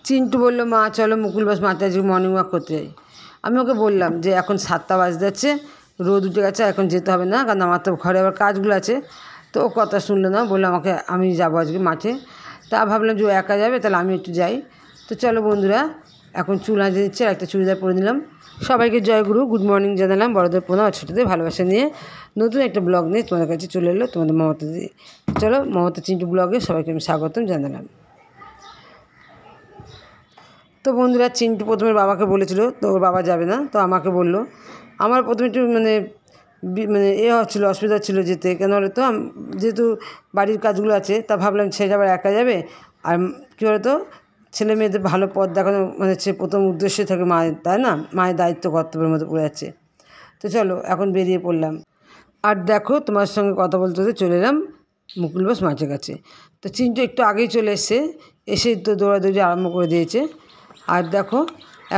চিন্টু বলল, মা চলো মুকুল বস মাতাজি মর্নিং ওয়াক করতে যাই। আমি ওকে বললাম যে এখন 7টা বাজতে যাচ্ছে, রোদ উঠে গেছে, এখন যেতে হবে না, কারণ আমার তো ঘরে আবার কাজগুলো আছে। তো ও কথা শুনলো না, বললো আমাকে আমি যাবো আজকে মাঠে। তা ভাবলাম যে ও একা যাবে, তাহলে আমি একটু যাই। তো চলো বন্ধুরা, এখন চুল আঁচড়ে দিচ্ছে, আর একটা চুড়িদার পরে নিলাম। সবাইকে জয়গুরু, গুড মর্নিং জানালাম, বড়দের প্রণাম আর ছোটোদের ভালোবাসা নিয়ে নতুন একটা ব্লগ নিয়ে তোমাদের কাছে চলে এলো তোমাদের মমতা দিদি। চলো মমতা চিন্টু ব্লগে সবাইকে আমি স্বাগতম জানালাম। তো বন্ধুরা, চিন্টু প্রথমে বাবাকে বলেছিল, তো ওর বাবা যাবে না, তো আমাকে বললো। আমার প্রথমে একটু মানে হচ্ছিলো, অসুবিধা হচ্ছিলো যেতে, কেন বলে তো যেহেতু বাড়ির কাজগুলো আছে, তা ভাবলাম সে আবার একা যাবে। আর কী বলতো, ছেলে মেয়েদের ভালো পথ দেখানো মানে সে প্রথম উদ্দেশ্য থাকে মায়ের, তাই না? মায়ের দায়িত্ব কর্তব্যের মধ্যে পড়ে যাচ্ছে। তো চলো এখন বেরিয়ে পড়লাম। আর দেখো, তোমার সঙ্গে কথা বলতে বলতে চলে এলাম মুকুল বস মাঠের কাছে। তো চিন্টু একটু আগেই চলে এসে তো দৌড়াদৌড়ি আরম্ভ করে দিয়েছে। আর দেখো,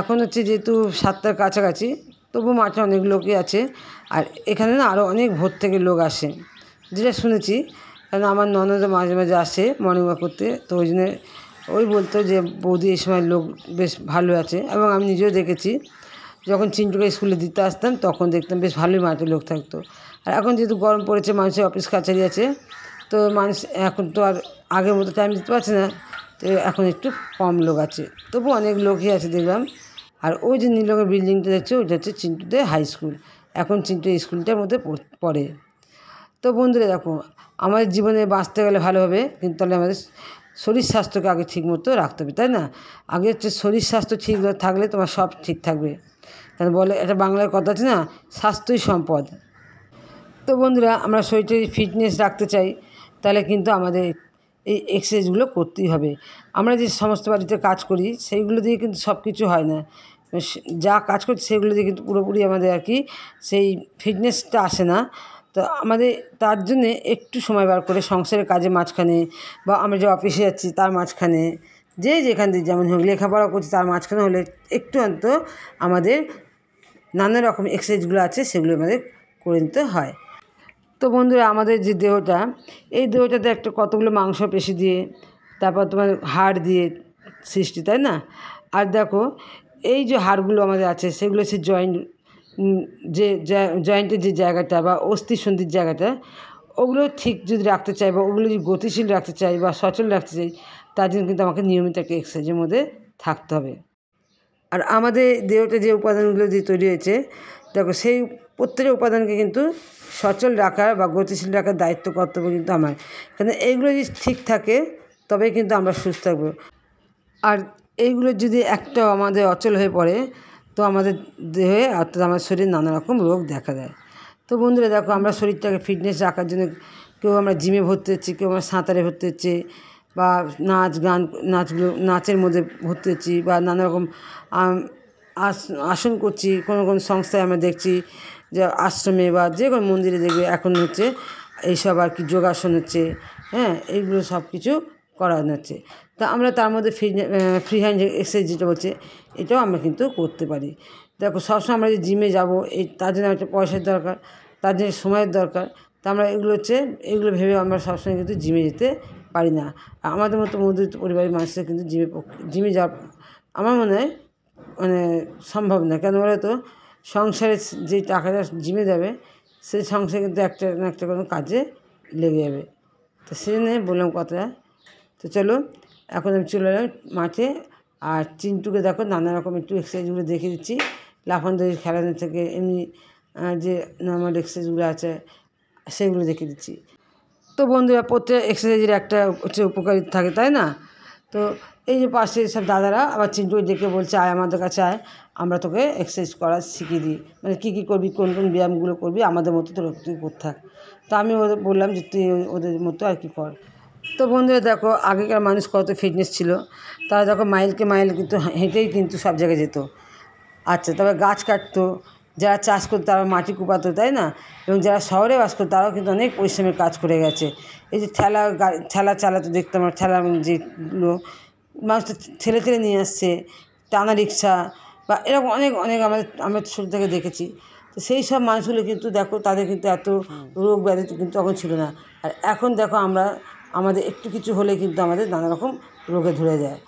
এখন হচ্ছে যেহেতু 7টার কাছাকাছি, তবু মাঠে অনেক লোকই আছে। আর এখানে না আরও অনেক ভোর থেকে লোক আসে, যেটা শুনেছি, কারণ আমার ননদও মাঝে মাঝে আসে মর্নিং ওয়াক করতে। তো ওই জন্যে ওই বলতো যে বৌদি এই সময় লোক বেশ ভালো আছে, এবং আমি নিজেও দেখেছি যখন চিন্টুকে স্কুলে দিতে আসতাম তখন দেখতাম বেশ ভালোই মাঠে লোক থাকতো। আর এখন যেহেতু গরম পড়েছে, মানুষের অফিস কাছারি আছে, তো মানুষ এখন তো আর আগের মতো টাইম দিতে পারছে না, তো এখন একটু কম লোক আছে, তবু অনেক লোকই আছে দেখলাম। আর ওই যে নীল রঙের বিল্ডিংটা দেখছো, ওইটা হচ্ছে চিন্টুদের হাই স্কুল। এখন চিন্টু এই স্কুলটার মধ্যে পড়ে। তো বন্ধুরা দেখো, আমাদের জীবনে বাঁচতে গেলে ভালোভাবে, কিন্তু তাহলে আমাদের শরীর স্বাস্থ্যকে আগে ঠিক মতো রাখতে হবে, তাই না? আগে হচ্ছে শরীর স্বাস্থ্য ঠিক থাকলে তোমার সব ঠিক থাকবে। কারণ বলে একটা বাংলার কথা আছে না, স্বাস্থ্যই সম্পদ। তো বন্ধুরা, আমরা শরীরটা ফিটনেস রাখতে চাই, তাহলে কিন্তু আমাদের এই এক্সারসাইজগুলো করতেই হবে। আমরা যে সমস্ত বাড়িতে কাজ করি সেইগুলো দিয়ে কিন্তু সব কিছু হয় না, যা কাজ করছি সেগুলো দিয়ে কিন্তু পুরোপুরি আমাদের আর কি সেই ফিটনেসটা আসে না। তো আমাদের তার জন্যে একটু সময় বার করে সংসারের কাজের মাঝখানে, বা আমরা যে অফিসে যাচ্ছি তার মাঝখানে, যে যেখান দিয়ে যেমন হোক লেখাপড়া করছি তার মাঝখানে হলে একটু অন্তত আমাদের নানা রকম এক্সারসাইজগুলো আছে সেগুলো আমাদের করে নিতে হয়। তো বন্ধুরা, আমাদের যে দেহটা, এই দেহটাতে একটা কতগুলো মাংসপেশি দিয়ে, তারপর তোমার হাড় দিয়ে সৃষ্টি, তাই না? আর দেখো, এই যে হাড়গুলো আমাদের আছে সেগুলো হচ্ছে জয়েন্ট, যে জয়েন্টের যে জায়গাটা বা অস্থিসন্ধির জায়গাটা, ওগুলো ঠিক যদি রাখতে চাই, বা ওগুলো যদি গতিশীল রাখতে চাই বা সচল রাখতে চাই, তার জন্য কিন্তু আমাকে নিয়মিত একটা এক্সারসাইজের মধ্যে থাকতে হবে। আর আমাদের দেহটা যে উপাদানগুলো দিয়ে তৈরি হয়েছে, দেখো সেই প্রত্যেকটা উপাদানকে কিন্তু সচল রাখার বা গতিশীল রাখার দায়িত্ব কর্তব্য কিন্তু আমার। কারণ এইগুলো যদি ঠিক থাকে তবে কিন্তু আমরা সুস্থ থাকবো। আর এইগুলো যদি একটা আমাদের অচল হয়ে পড়ে, তো আমাদের দেহে অর্থাৎ আমার শরীরে নানা রকম রোগ দেখা দেয়। তো বন্ধুরা দেখো, আমরা শরীরটাকে ফিটনেস রাখার জন্য কেউ আমরা জিমে ভর্তি হচ্ছি, কেউ আমরা সাঁতারে ভর্তি হচ্ছে, বা নাচের মধ্যে ভর্তি হচ্ছি, বা নানা রকম আসন করছি। কোনো কোনো সংস্থায় আমরা দেখছি যে আশ্রমে বা যে কোনো মন্দিরে দেখবে এখন হচ্ছে এইসব আর কি যোগাসন হচ্ছে, হ্যাঁ, এইগুলো সব কিছু করানো হচ্ছে। তা আমরা তার মধ্যে ফ্রি হ্যান্ড এক্সারসাইজ যেটা বলছে, এটাও আমরা কিন্তু করতে পারি। দেখো, সবসময় আমরা যে জিমে যাবো, তার জন্য একটা পয়সার দরকার, তার জন্য সময়ের দরকার। তা আমরা এগুলো ভেবে আমরা সবসময় কিন্তু জিমে যেতে পারি না। আমাদের মতো মধ্যবিত্ত পরিবারের মানুষের কিন্তু জিমে যাওয়া আমার মনে হয় মানে সম্ভব না। কেন বলো তো, সংসারে যে টাকাটা জিমে যাবে, সেই সংসারে কিন্তু একটা না একটা কোনো কাজে লেগে যাবে। তো সেই জন্যে বললাম কথাটা। তো চলো, এখন আমি চলে এলাম মাঠে। আর চিন্টুকে দেখো নানা রকম একটু এক্সারসাইজগুলো দেখিয়ে দিচ্ছি, লাফানোদড়ি খেলানো থেকে এমনি যে নর্মাল এক্সারসাইজগুলো আছে সেগুলো দেখিয়ে দিচ্ছি। তো বন্ধুরা, প্রত্যেক এক্সারসাইজের একটা হচ্ছে উপকারিতা থাকে, তাই না? তো এই যে পাশে সব দাদারা আবার চিন্টুকে ডেকে বলছে, আয় আমাদের কাছে আয়, আমরা তোকে এক্সারসাইজ করা শিখিয়ে দিই, মানে কী কী করবি, কোন কোন ব্যায়ামগুলো করবি, আমাদের মতো তুই করতে থাক। তো আমি ওদের বললাম যে তুই ওদের মতো আর কি কর। তো বন্ধুরা দেখো, আগেকার মানুষ কত ফিটনেস ছিল, তারা দেখো মাইলকে মাইল কিন্তু হেঁটেই কিন্তু সব জায়গায় যেত। আচ্ছা, তবে গাছ কাটতো, যারা চাষ করতো তারা মাটি কুপাতো, তাই না? এবং যারা শহরে বাস করতো তারাও কিন্তু অনেক পরিশ্রমের কাজ করে গেছে। এই যে ঠেলা চালাতে দেখতাম, আমরা ঠেলা যেগুলো মানুষ তো ঠেলে ঠেলে নিয়ে আসছে, টানা রিক্সা বা এরকম অনেক অনেক আমরা ছোটো থেকে দেখেছি। তো সেই সব মানুষগুলো কিন্তু দেখো, তাদের কিন্তু এত রোগ ব্যাধি কিন্তু তখন ছিল না। আর এখন দেখো, আমাদের একটু কিছু হলে কিন্তু আমাদের নানা রকম রোগে ধরে যায়।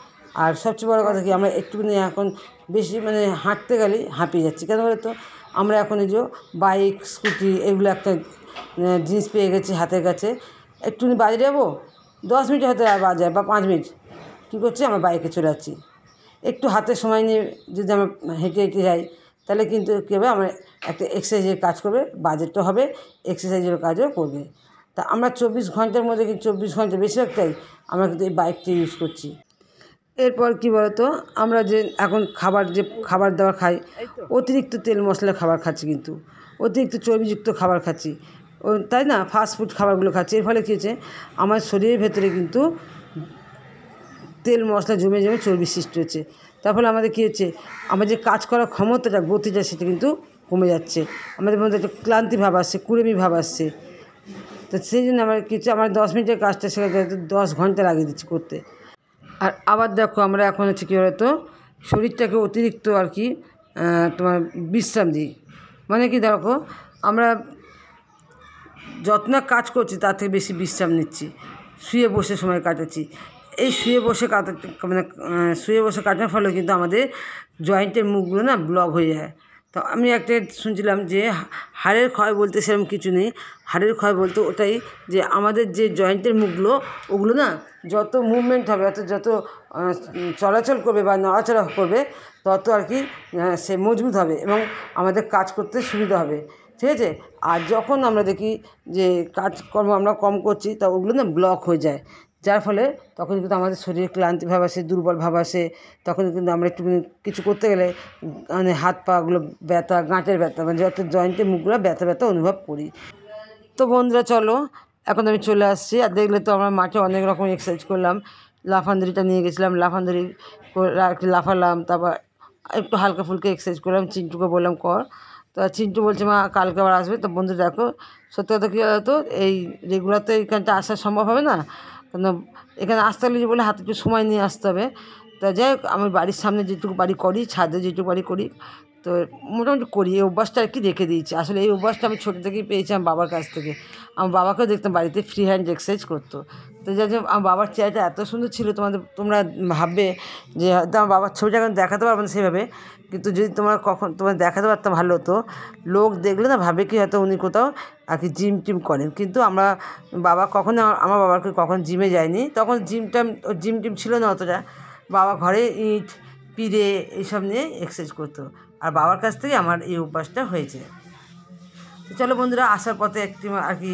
আর সবচেয়ে বড় কথা কি, আমরা একটুখানি এখন বেশি মানে হাঁটতে গেলেই হাঁপিয়ে যাচ্ছি। কেন বলে তো, আমরা এখন এই যে বাইক স্কুটি এগুলো একটা জিনিস পেয়ে গেছি হাতের কাছে। একটুখানি বাজারে যাবো, 10 মিনিট হয়তো বাজার বা 5 মিনিট, কী করছি, আমরা বাইকে চলে যাচ্ছি। একটু হাতে সময় নিয়ে যদি আমরা হেঁটে হেঁটে যাই, তাহলে কিন্তু কী হবে, আমরা একটা এক্সারসাইজের কাজ করবে, বাজেটও হবে, এক্সারসাইজের কাজও করবে। তা আমরা 24 ঘন্টার মধ্যে কিন্তু 24 ঘন্টা বেশিরভাগটাই আমরা কিন্তু এই বাইকটি ইউজ করছি। এরপর কী বলতো, আমরা যে এখন খাবার দাবার খাই, অতিরিক্ত তেল মশলা খাবার খাচ্ছি, কিন্তু অতিরিক্ত চর্বিযুক্ত খাবার খাচ্ছি, তাই না, ফাস্টফুড খাবারগুলো খাচ্ছি। এর ফলে কী হচ্ছে, আমার শরীরের ভেতরে কিন্তু তেল মশলা জমে জমে চর্বি সৃষ্টি হচ্ছে। তার ফলে আমাদের কী হচ্ছে, আমার যে কাজ করার ক্ষমতাটা, গতিটা, সেটা কিন্তু কমে যাচ্ছে। আমাদের মধ্যে একটা ক্লান্তি ভাব আসছে, কুড়েমি ভাব আসছে। তো সেই জন্য আমার কী হচ্ছে, আমার 10 মিনিটের কাজটা সেখানে 10 ঘন্টা লাগিয়ে দিচ্ছি করতে। আর আবার দেখো, আমরা এখন হচ্ছে কী বলতো, শরীরটাকে অতিরিক্ত আর কি তোমার বিশ্রাম দিই। মানে কি, দেখো, আমরা যত না কাজ করছি তার থেকে বেশি বিশ্রাম নিচ্ছি, শুয়ে বসে সময় কাটাচ্ছি। এই শুয়ে বসে কাটানোর ফলে কিন্তু আমাদের জয়েন্টের মুখগুলো না ব্লক হয়ে যায়। তো আমি একটা শুনছিলাম যে হাড়ের ক্ষয় বলতে সেরকম কিছু নেই। হাড়ের ক্ষয় বলতে ওটাই যে আমাদের যে জয়েন্টের মুখগুলো, ওগুলো না যত মুভমেন্ট হবে, যত চলাচল করবে বা নড়াচড়া করবে, তত আর কি সে মজবুত হবে এবং আমাদের কাজ করতে সুবিধা হবে, ঠিক আছে। আর যখন আমরা দেখি যে কাজকর্ম আমরা কম করছি, তা ওগুলো না ব্লক হয়ে যায়, যার ফলে তখন কিন্তু আমাদের শরীরে ক্লান্তি ভাব আসে, দুর্বল ভাব আসে। তখন কিন্তু আমরা একটু কিছু করতে গেলে মানে হাত পাগুলো ব্যথা, গাঁটের ব্যথা, মানে যত জয়েন্টের মুখগুলো ব্যথা ব্যথা অনুভব করি। তো বন্ধুরা চলো, এখন আমি চলে আসছি। আর দেখলে তো আমরা মাঠে অনেক রকম এক্সারসাইজ করলাম। লাফান্দড়িটা নিয়ে গেছিলাম, লাফান্দড়ি আর কি লাফালাম, তারপর একটু হালকা ফুলকা এক্সারসাইজ করলাম। চিন্টুকে বললাম কর, তো চিন্টু বলছে মা কালকে আবার আসবে। তো বন্ধু দেখো, সত্যি কথা কী হতো, এই রেগুলার তো এইখানটা আসা সম্ভব হবে না, কেন এখানে আসতে হলে বলে হাতে একটু সময় নিয়ে আসতে হবে। তা যাই হোক, আমি বাড়ির সামনে যেটুকু বাড়ি করি, ছাদে যেটুকু বাড়ি করি, তো মোটামুটি করি। এই অভ্যাসটা আর কি রেখে দিয়েছি। আসলে এই অভ্যাসটা আমি ছোটো থেকেই পেয়েছি আমার বাবার কাছ থেকে। আমার বাবাকেও দেখতাম বাড়িতে ফ্রি হ্যান্ড এক্সারসাইজ করতো। তো যাই হোক, আমার বাবার চেহারাটা এত সুন্দর ছিল, তোমরা ভাববে যে হয়তো আমার বাবার ছবিটা এখন দেখাতে পারবো না সেভাবে, কিন্তু যদি তোমার দেখাতে পারতাম ভালো হতো। লোক দেখলে না ভাবে কি হয়তো উনি কোথাও আর কি জিম টিম করেন, কিন্তু আমার বাবাকে কখন জিমে যায়নি। তখন জিম টিম ছিল না অতটা। বাবা ঘরে ইট পিঁড়ে এইসব নিয়ে এক্সারসাইজ করতো, আর বাবার কাছ থেকে আমার এই অভ্যাসটা হয়েছে। তো চলো বন্ধুরা, আসার পথে একটি আর কি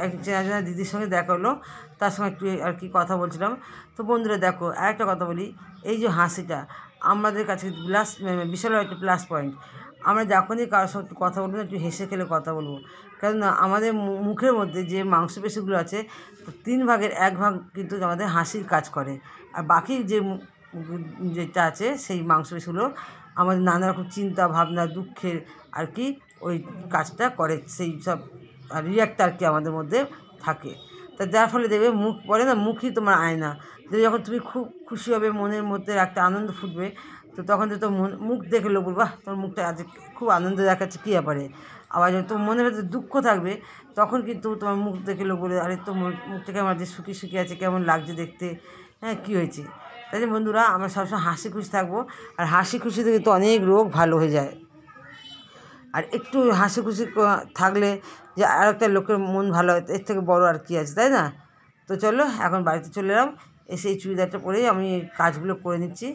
এক চেনা দিদির সঙ্গে দেখা হলো, তার সঙ্গে একটু আর কি কথা বলছিলাম। তো বন্ধুরা দেখো, আরেকটা কথা বলি, এই যে হাসিটা আমাদের কাছে বিশাল একটা প্লাস পয়েন্ট। আমরা যখনই কারোর সঙ্গে একটু কথা বলবো না, একটু হেসে খেলে কথা বলবো, কেননা আমাদের মুখের মধ্যে যে মাংসপেশিগুলো আছে, 3 ভাগের 1 ভাগ কিন্তু আমাদের হাসির কাজ করে। আর বাকি যেটা আছে সেই মাংসপেশিগুলো আমাদের নানা রকম চিন্তা ভাবনা, দুঃখের আর কি ওই কাজটা করে, সেই সব রিয়াক্ট আর কি আমাদের মধ্যে থাকে। তা যার ফলে দেখবে মুখ পড়ে না, মুখই তোমার আয়না। যখন তুমি খুব খুশি হবে, মনের মধ্যে একটা আনন্দ ফুটবে, তো তখন তো তোর মুখ দেখে লোক বলবা তোর মুখটা আজ খুব আনন্দ দেখাচ্ছে, কী ব্যাপারে। আবার যখন তোর মনের ভেতরে দুঃখ থাকবে, তখন কিন্তু তোমার মুখ দেখে লোক বলে আরে তোর মুখটা কেমন যে শুকিয়ে শুকিয়ে আছে, কেমন লাগছে দেখতে, হ্যাঁ কী হয়েছে। তাই বন্ধুরা, আমরা সবসময় হাসি খুশি থাকবো, আর হাসি খুশিতে কিন্তু অনেক রোগ ভালো হয়ে যায়। আর একটু হাসি খুশি থাকলে যে আরেকটা লোকের মন ভালো হয়, এর থেকে বড় আর কি আছে, তাই না। তো চলো, এখন বাড়িতে চলে এলাম। এসে এই চুড়িদারটা পরেই আমি কাজগুলো করে নিচ্ছি।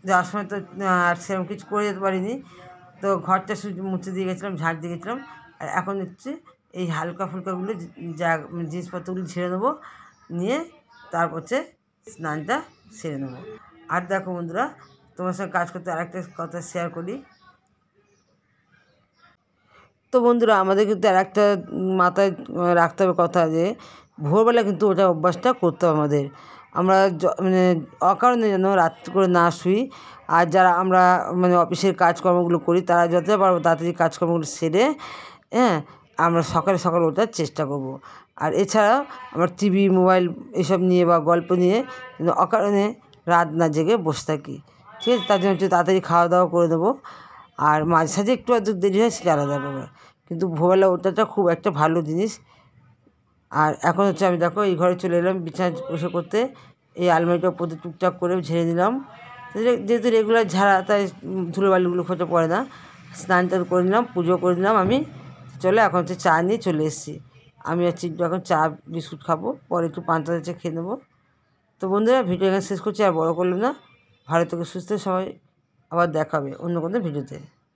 যাওয়ার সময় তো আর সেরকম কিছু করে যেতে পারিনি, তো ঘরটা শুধু মুছে দিয়ে গেছিলাম, ঝাঁট দিয়ে গেছিলাম। আর এখন হচ্ছে এই হালকা ফুলকাগুলো জিনিসপত্রগুলো ছেড়ে নেবো, নিয়ে তারপর হচ্ছে স্নানটা সেরে নেবো। আর দেখো বন্ধুরা, তোমার সঙ্গে কাজ করতে আরেকটা কথা শেয়ার করি। তো বন্ধুরা, আমাদের কিন্তু আর একটা মাথায় রাখতে হবে কথা, যে ভোরবেলা কিন্তু ওটা অভ্যাসটা করতে হবে আমাদের। আমরা মানে অকারণে যেন রাত্রি করে না শুই। আর যারা আমরা মানে অফিসের কাজকর্মগুলো করি, তারা যতটা পারবো তাড়াতাড়ি কাজকর্মগুলো সেরে আমরা সকালে ওঠার চেষ্টা করব। আর এছাড়াও আমরা টিভি মোবাইল এসব নিয়ে বা গল্প নিয়ে কিন্তু অকারণে রাত না জেগে বসে থাকি, ঠিক আছে। তার জন্য একটু তাড়াতাড়ি খাওয়া দাওয়া করে দেবো। আর মাঝে সাঝে একটু দেরি হয়, সেটা আলাদা ব্যাপার, কিন্তু ভোরবেলা ওঠাটা খুব একটা ভালো জিনিস। আর এখন হচ্ছে আমি দেখো এই ঘরে চলে এলাম বিছানা বসে করতে। এই আলমারিটা প্রতি টুকটাক করে ঝেড়ে দিলাম। যেহেতু রেগুলার ঝাড়া, তাই ধুলোবালিগুলো খোঁজা পড়ে না। স্নান টান করে নিলাম, পুজো করে নিলাম আমি। চলে এখন হচ্ছে চা নিয়ে চলে এসেছি। আমি আর চিন্টু এখন চা বিস্কুট খাবো, পরে একটু পান্তা চা খেয়ে নেবো। তো বন্ধুরা, ভিডিও এখানে শেষ করছি, আর বড় করলাম না। ভালো থেকে সুস্থ সবাই, আবার দেখা হবে অন্য কোনো ভিডিওতে।